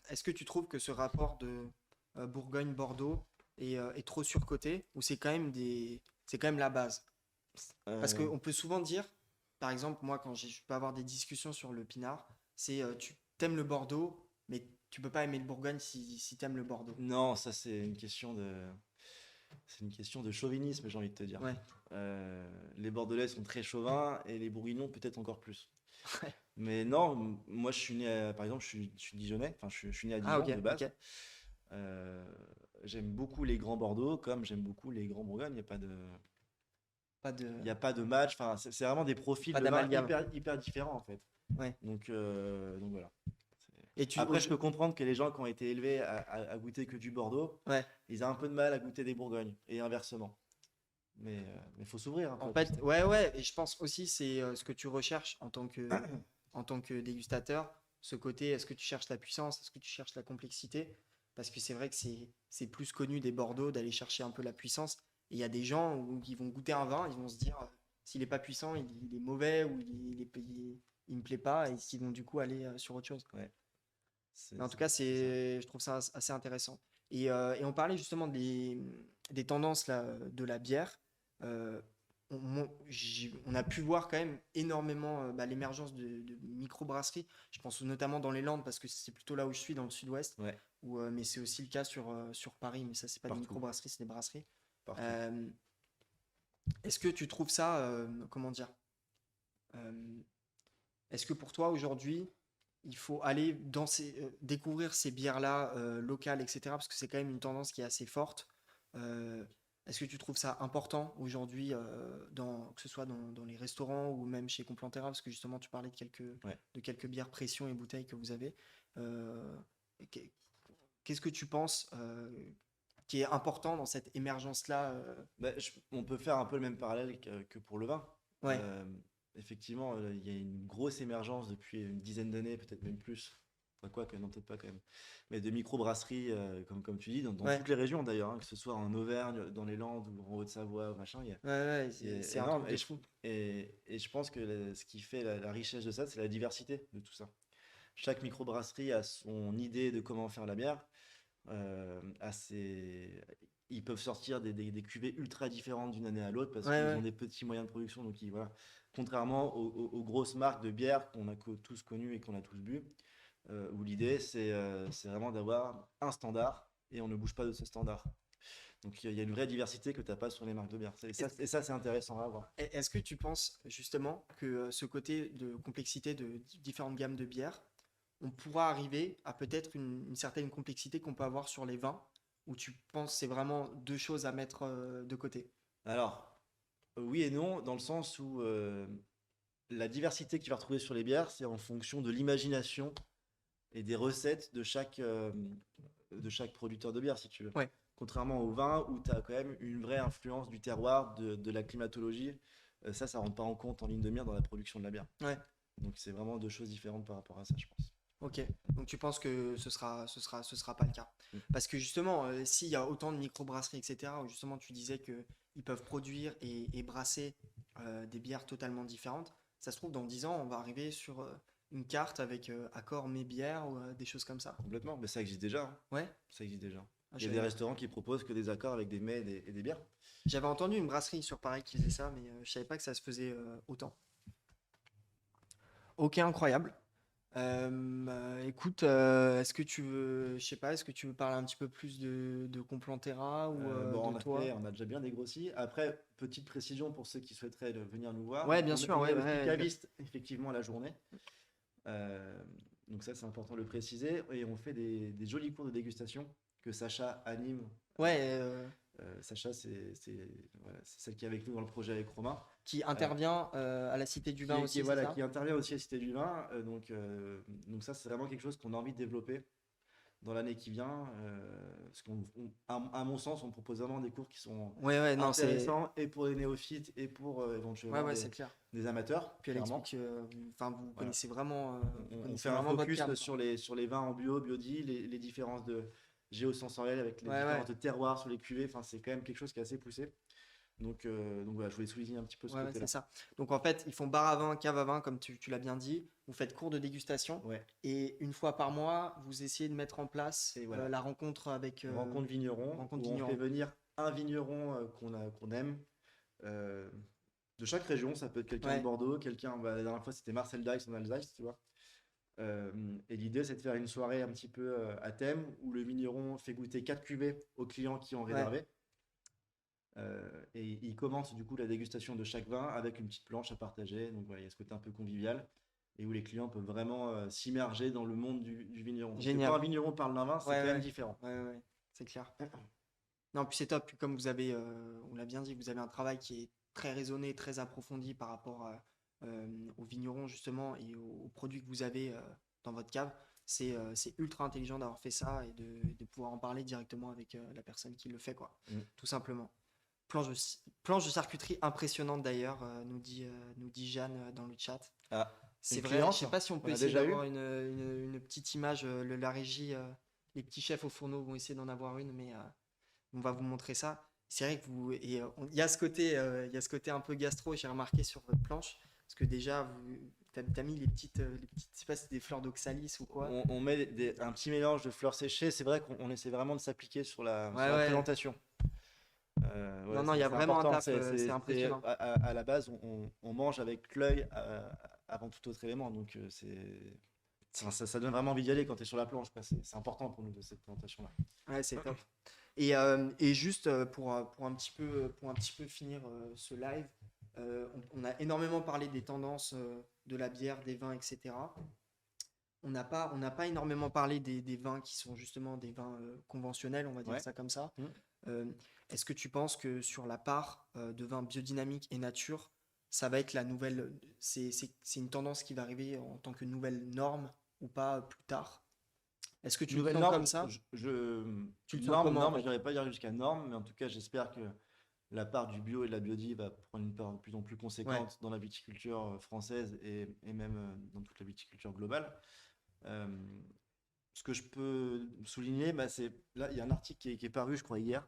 est-ce que tu trouves que ce rapport de Bourgogne-Bordeaux est trop surcoté, ou c'est quand même la base? Parce Euh, qu'on peut souvent dire, par exemple, moi, quand je peux avoir des discussions sur le pinard, c'est tu t'aimes le Bordeaux, mais tu peux pas aimer le Bourgogne si t'aimes le Bordeaux. non, ça c'est une question de chauvinisme, j'ai envie de te dire. Ouais, Les Bordelais sont très chauvins et les Bourguignons peut-être encore plus. ouais. Mais non, moi je suis né, par exemple, je suis Dijonnais, enfin je suis né à Ah, Dijon ok, de base. ok. Euh, J'aime beaucoup les grands Bordeaux, comme j'aime beaucoup les grands Bourgognes. Pas de, Il y a pas de match. Enfin, c'est vraiment des profils pas de vin d'amalgame. hyper différents en fait. Ouais. Donc voilà. Et tu, Après, je peux comprendre que les gens qui ont été élevés à goûter que du Bordeaux, ouais. ils ont un peu de mal à goûter des Bourgognes et inversement. Mais faut s'ouvrir un peu En à tout fait, ça. ouais, ouais. Et je pense aussi c'est ce que tu recherches en tant que dégustateur. Ce côté, est-ce que tu cherches la puissance, est-ce que tu cherches la complexité? Parce que c'est vrai que c'est plus connu des Bordeaux d'aller chercher un peu la puissance. Et il y a des gens qui vont goûter un vin, ils vont se dire s'il est pas puissant, il est mauvais ou il me plaît pas, et ils vont du coup aller sur autre chose. Ouais, Mais en tout cas, c'est ça. je trouve ça assez intéressant. Et on parlait justement des tendances là, de la bière. Euh, on a pu voir quand même énormément l'émergence de microbrasseries. Je pense notamment dans les Landes, parce que c'est plutôt là où je suis, dans le sud-ouest. Ouais, Mais c'est aussi le cas sur Paris, mais ça, c'est pas des partout, microbrasseries, c'est des brasseries. partout. Euh, Est-ce que tu trouves ça, comment dire, euh, est-ce que pour toi aujourd'hui, il faut aller découvrir ces bières-là locales, etc. Parce que c'est quand même une tendance qui est assez forte. Euh, Est-ce que tu trouves ça important aujourd'hui, que ce soit dans les restaurants ou même chez Complanterra, parce que justement tu parlais Ouais. de quelques bières pression et bouteilles que vous avez. Euh, qu'est- Qu'est-ce que tu penses qui est important dans cette émergence-là On peut faire un peu le même parallèle que pour le vin. Ouais, Euh, Effectivement, il y a une grosse émergence depuis une dizaine d'années, peut-être même plus. Enfin, quoi que, non, peut-être pas quand même. Mais de micro-brasseries, comme tu dis, dans ouais, toutes les régions d'ailleurs, hein, que ce soit en Auvergne, dans les Landes ou en Haute-Savoie, machin, ouais, il y a c'est un énorme. truc de fou. Et je pense que ce qui fait la richesse de ça, c'est la diversité de tout ça. Chaque microbrasserie a son idée de comment faire la bière. A Ils peuvent sortir des cuvées ultra différentes d'une année à l'autre parce Ouais, qu'ils ont ouais. des petits moyens de production. Donc, voilà. Contrairement aux grosses marques de bière qu'on a tous connues et qu'on a tous bu, où l'idée c'est vraiment d'avoir un standard et on ne bouge pas de ce standard. Donc, il y a une vraie diversité que tu n'as pas sur les marques de bière. Et ça, c'est intéressant à voir. Est-ce que tu penses justement que ce côté de complexité de différentes gammes de bières, on pourra arriver à peut-être une certaine complexité qu'on peut avoir sur les vins, où tu penses que c'est vraiment deux choses à mettre de côté? Alors, oui et non, dans le sens où la diversité que tu vas retrouver sur les bières, c'est en fonction de l'imagination et des recettes de chaque producteur de bière, si tu veux. Ouais, Contrairement au vin, où tu as quand même une vraie influence du terroir, de la climatologie, ça rentre pas en compte en ligne de mire dans la production de la bière. ouais, Donc c'est vraiment deux choses différentes par rapport à ça, je pense. ok. Donc tu penses que ce sera pas le cas. Mm. Parce que justement, s'il y a autant de microbrasseries, etc., où justement tu disais qu'ils peuvent produire et brasser des bières totalement différentes, ça se trouve dans 10 ans, on va arriver sur une carte avec accord mes bières ou des choses comme ça. Complètement, mais ça existe déjà, hein. Ouais. Ça existe déjà. Ah, Il y a des restaurants qui proposent que des accords avec des mets et des bières. j'avais entendu une brasserie sur Paris qui faisait ça, mais je savais pas que ça se faisait autant. Ok, incroyable. Écoute, est-ce que tu veux, je sais pas, est-ce que tu veux parler un petit peu plus de Complanterra ou Bon, de toi? on a déjà bien dégrossi. Après, petite précision pour ceux qui souhaiteraient venir nous voir. Ouais, bien On, sûr, on ouais, est aussi ouais, caviste, effectivement, la journée. Euh, donc ça, c'est important de le préciser. Et on fait des jolis cours de dégustation que Sacha anime. ouais, Sacha, voilà, c'est celle qui est avec nous dans le projet avec Romain. qui Euh, intervient à la Cité du Vin aussi, c'est voilà, ça? qui intervient aussi à Cité du Vin. Donc ça, c'est vraiment quelque chose qu'on a envie de développer dans l'année qui vient. Parce à mon sens, on propose vraiment des cours qui sont Ouais, ouais, non, c'est, intéressants et pour les néophytes et pour ouais, éventuellement ouais, c'est clair. des amateurs, Puis elle clairement. explique, enfin, vous Voilà. connaissez vraiment, vous On connaissez fait un vraiment votre focus cave, quoi. sur les vins en bio, biodie, les différences de géosensorielles avec les Ouais, ouais. différences de terroirs sur les cuvées. Enfin, c'est quand même quelque chose qui est assez poussé. Donc voilà, je voulais souligner un petit peu ce Ouais, ouais, c'est côté-là. ça. Donc en fait, ils font bar à vin, cave à vin, comme tu l'as bien dit. Vous faites cours de dégustation Ouais, et une fois par mois, vous essayez de mettre en place et voilà. la rencontre avec Rencontre vigneron, rencontre où on fait vigneron. venir un vigneron qu'on aime, euh, de chaque région. Ça peut être quelqu'un de Ouais, Bordeaux, la dernière fois c'était Marcel Dykes en Alsace, tu vois. Et l'idée c'est de faire une soirée un petit peu à thème, où le vigneron fait goûter 4 cuvées aux clients qui ont ouais. réservé. Et il commence du coup la dégustation de chaque vin avec une petite planche à partager. Donc voilà, il y a ce côté un peu convivial et où les clients peuvent vraiment s'immerger dans le monde du vigneron. Parce que quand un Génial. vigneron parle d'un vin, c'est Ouais, quand même ouais, différent. ouais, ouais, c'est clair. Non, puis c'est top. Puis comme vous avez, on l'a bien dit, vous avez un travail qui est très raisonné, très approfondi par rapport aux vignerons justement et aux produits que vous avez dans votre cave. C'est ultra intelligent d'avoir fait ça et de pouvoir en parler directement avec la personne qui le fait, quoi. Mm. Tout simplement. Planche de charcuterie impressionnante d'ailleurs, nous dit Jeanne dans le chat. Ah, C'est une vrai, je cliente sais pas si on peut qu'on a essayer déjà eu. d'avoir une petite image, la régie, les petits chefs au fourneau vont essayer d'en avoir une, mais on va vous montrer ça. C'est vrai que il y a ce côté, il y a ce côté un peu gastro, j'ai remarqué sur votre planche, parce que déjà, t'as mis je sais pas si c'est des fleurs d'oxalis ou quoi. On met un petit mélange de fleurs séchées. C'est vrai qu'on essaie vraiment de s'appliquer sur Ouais, la ouais, présentation. Non, non, il y a c'est vraiment un important. taf, c'est impressionnant. À la base, on mange avec l'œil avant tout autre élément. Donc, ça donne vraiment envie d'y aller quand tu es sur la planche, quoi. C'est important pour nous de cette présentation-là. Ouais, c'est top. Et juste pour un petit peu finir ce live, on a énormément parlé des tendances de la bière, des vins, etc. On n'a pas énormément parlé des vins qui sont justement des vins conventionnels, on va dire Ouais. ça comme ça. Mm. Euh, Est-ce que tu penses que sur la part de vins biodynamiques et nature, ça va être la nouvelle, c'est une tendance qui va arriver en tant que nouvelle norme ou pas plus tard? Est-ce que tu le Nouvelle sens norme, comme ça? Tu le sens norme, comment en norme, je fait? n'irais pas dire jusqu'à norme, mais en tout cas, j'espère que la part du bio et de la biodie va prendre une part de plus en plus Ouais, conséquente dans la viticulture française et même dans toute la viticulture globale. Euh, Ce que je peux souligner, bah, c'est là, il y a un article qui est paru, je crois, hier.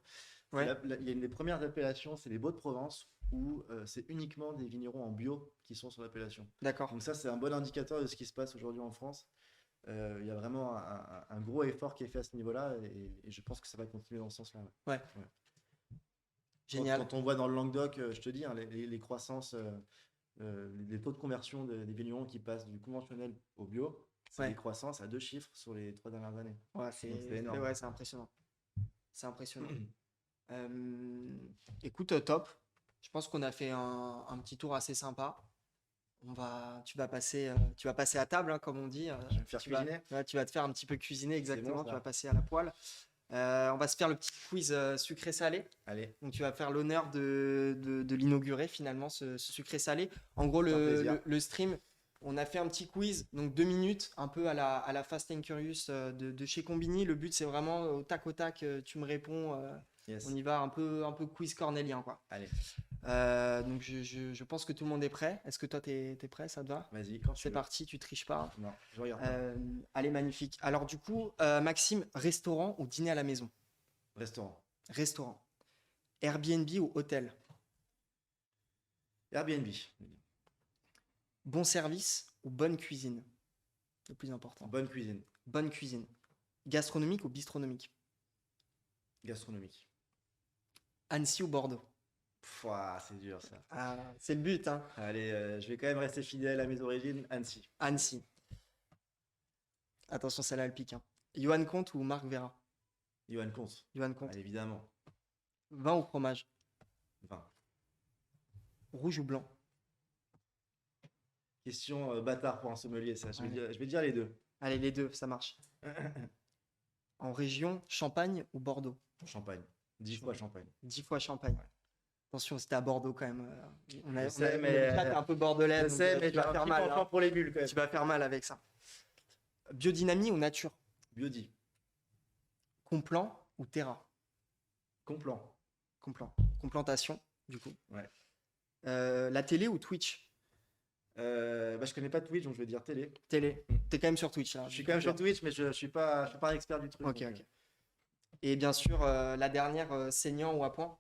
ouais, Il y a une des premières appellations, c'est les Baux-de-Provence, où c'est uniquement des vignerons en bio qui sont sur l'appellation. d'accord. Donc ça, c'est un bon indicateur de ce qui se passe aujourd'hui en France. Il y a vraiment un gros effort qui est fait à ce niveau-là, et je pense que ça va continuer dans ce sens-là. Ouais. Ouais, Ouais. génial. Quand on voit dans le Languedoc, je te dis, hein, les croissances, les taux de conversion des vignerons qui passent du conventionnel au bio, c'est des Ouais, croissances à 2 chiffres sur les 3 dernières années. ouais, Donc c'est énorme. ouais, c'est impressionnant. C'est impressionnant. Euh, Écoute, top. Je pense qu'on a fait un petit tour assez sympa. Tu vas passer à table, hein, comme on dit. Je vais me faire cuisiner. Ouais, tu vas te faire un petit peu cuisiner, C'est bon, exactement. Tu vas ça. passer à la poêle. On va se faire le petit quiz sucré-salé. Allez, Donc, tu vas faire l'honneur de l'inaugurer finalement, ce sucré-salé. En gros, c'est un plaisir. le stream, on a fait un petit quiz, donc 2 minutes, un peu à la Fast and Curious de chez Combini. Le but, c'est vraiment au tac, tu me réponds. Yes. On y va un peu quiz cornélien, quoi. Allez, Donc, je pense que tout le monde est prêt. Est-ce que toi, t'es prêt? Ça te va? vas-y, quand tu C'est veux. parti, tu triches pas. Non, je regarde pas. Allez, magnifique. Alors, du coup, Maxime, restaurant ou dîner à la maison? Restaurant. Restaurant. Airbnb ou hôtel? Airbnb. Bon service ou bonne cuisine? Le plus important. Bonne cuisine. Bonne cuisine. Gastronomique ou bistronomique? Gastronomique. Annecy ou Bordeaux? Pouah, c'est dur ça. Ah, c'est le but, hein. Allez, je vais quand même rester fidèle à mes origines. Annecy. Annecy. Attention, celle-là, elle pique, hein. Johan Comte ou Marc Vera? Johan Comte. Johan Comte. Allez, évidemment. Vin ou fromage? Vin. Rouge ou blanc? Question bâtard pour un sommelier, ça. Ouais. Je vais dire les deux. Allez, les deux, ça marche. En région, Champagne ou Bordeaux? Champagne. 10 fois Champagne. 10 fois Champagne. Ouais. Attention, c'était à Bordeaux quand même. Je sais, mais- le chat est un peu bordelais, Je donc, sais, mais tu vas faire mal, hein. pour les bulles quand même. Tu vas faire mal avec ça. Biodynamie ou nature? Biodie. Complan ou terra? Complan. Complan. Complantation, du coup. Ouais. La télé ou Twitch? Je connais pas Twitch, donc je vais dire télé. Télé. T'es quand même sur Twitch, là. Je suis quand même sur Twitch, mais je suis pas un expert du truc. Ok, donc, ok. Et bien sûr, la dernière, saignant ou à point?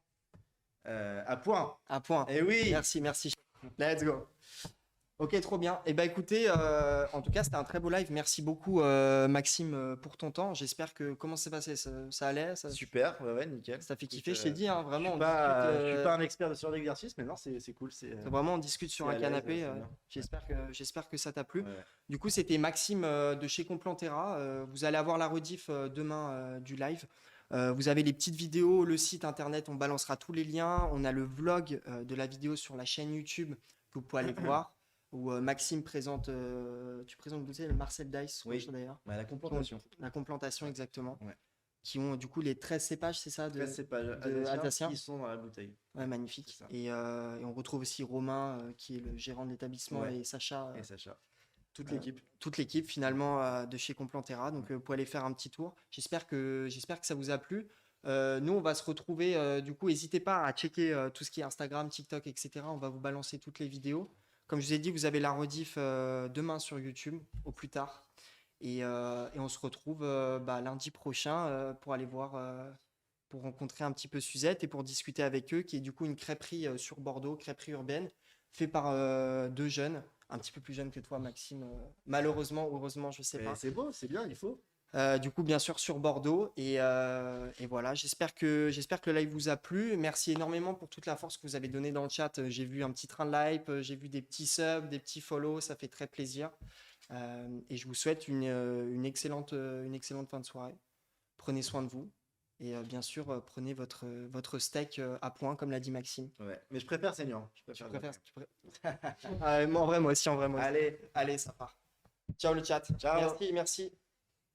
à point. À point. Eh oui. Merci, merci. Let's go. Ok, trop bien. Et bah écoutez, en tout cas, c'était un très beau live. Merci beaucoup, Maxime, pour ton temps. J'espère que comment ça s'est passé? Ça allait? Super, ouais, nickel. Ça t'a fait Écoute, kiffer, je t'ai dit, hein, Je vraiment. suis On pas, discute, je suis pas un expert sur l'exercice, mais non, c'est cool. vraiment, on discute sur c'est un à l'aise, canapé. c'est bien. J'espère que ça t'a plu. Ouais. Du coup, c'était Maxime de chez Complantera. Vous allez avoir la rediff demain du live. Vous avez les petites vidéos, le site internet, on balancera tous les liens. On a le vlog de la vidéo sur la chaîne YouTube que vous pouvez aller voir. Où Maxime présente, tu présentes, vous savez, le Marcel Dice, Oui. d'ailleurs. Bah, la complantation. La complantation, Ouais. exactement. Ouais. Qui ont du coup les 13 cépages, c'est ça? 13 cépages Alsacien. alsaciens qui sont dans la bouteille. Ouais, magnifique. C'est ça. Et on retrouve aussi Romain, qui est le gérant de l'établissement, Ouais. et Sacha, Et Sacha. Toute l'équipe. toute l'équipe finalement de chez Complantera. Donc vous pouvez aller faire un petit tour. J'espère que ça vous a plu. Nous, on va se retrouver. Du coup, n'hésitez pas à checker tout ce qui est Instagram, TikTok, etc. On va vous balancer toutes les vidéos. Comme je vous ai dit, vous avez la rediff demain sur YouTube, au plus tard. Et on se retrouve lundi prochain pour aller voir, pour rencontrer un petit peu Suzette et pour discuter avec eux, qui est du coup une crêperie sur Bordeaux, crêperie urbaine, fait par 2 jeunes, un petit peu plus jeunes que toi, Maxime. Malheureusement, heureusement, je sais Mais pas. c'est beau, c'est bien, il faut. Du coup, bien sûr, sur Bordeaux. Et voilà, j'espère que le live vous a plu. Merci énormément pour toute la force que vous avez donnée dans le chat. J'ai vu un petit train de like, j'ai vu des petits subs, des petits follow, ça fait très plaisir. Et je vous souhaite une excellente fin de soirée. Prenez soin de vous. Et bien sûr, prenez votre steak à point, comme l'a dit Maxime. Ouais. Mais je préfère saignant. Je Tu préfère préfères, le- tu préfères- Ah, en vrai, moi aussi, en vrai, moi aussi. Allez, Allez, ça part. Ciao le chat. ciao. Merci, merci.